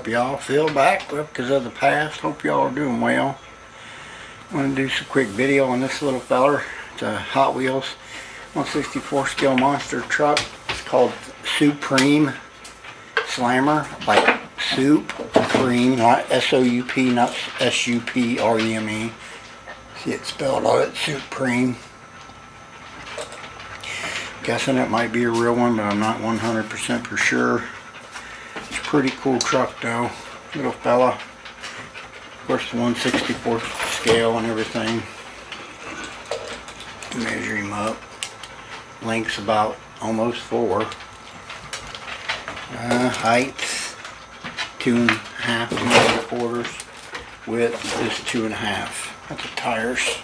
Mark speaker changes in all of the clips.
Speaker 1: up, y'all? Phil back because of the past. Hope y'all are doing well. I'm going to do some quick video on this little feller. It's a Hot Wheels 164 scale monster truck. It's called SoupPreme Slammer, like SoupPreme, not S-O-U-P, not S-U-P-R-E-M-E. See it spelled on it, SoupPreme. Guessing it might be a real one, but I'm not 100% for sure. It's a pretty cool truck though, little fella. Of course, the 164 scale and everything. Measure him up. Length's about almost 4. Height 2.5 to 3/4. Width is 2.5. That's the tires.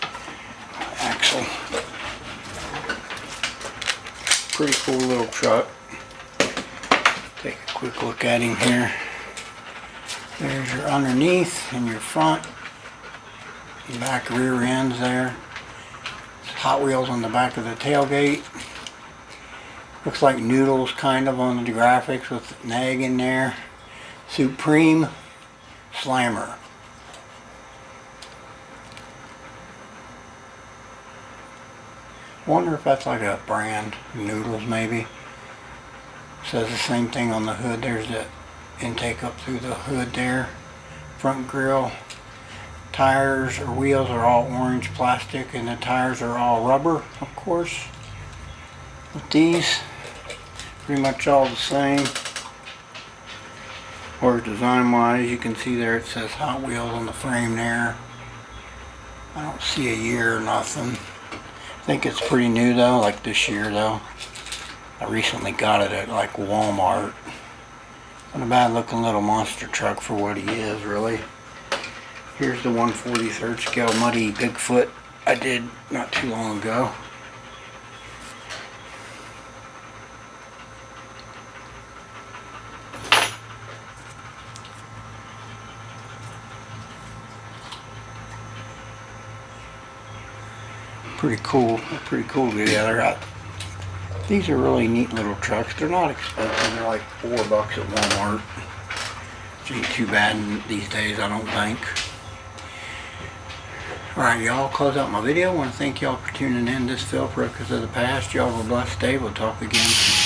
Speaker 1: Axle. Pretty cool little truck. Take a quick look at him here. There's your underneath and your front and back rear ends there. Hot Wheels on the back of the tailgate. Looks like noodles kind of on the graphics with nag in there. SoupPreme Slammer. Wonder if that's like a brand, noodles maybe. Says the same thing on the hood. There's the intake up through the hood there. Front grille. Tires or wheels are all orange plastic, and the tires are all rubber, of course. With these, pretty much all the same. Or design wise, you can see there it says Hot Wheels on the frame there. I don't see a year or nothing. I think it's pretty new though, like this year though. I recently got it at like Walmart. Not a bad looking little monster truck for what he is, really. Here's the 1/43 scale Muddy Bigfoot I did not too long ago. Pretty cool together. These are really neat little trucks. They're not expensive. They're like $4 at Walmart. Which ain't too bad these days, I don't think. Alright, y'all, close out my video. I want to thank y'all for tuning in. This Phil for Records of the Past. Y'all have a blessed day. We'll talk again.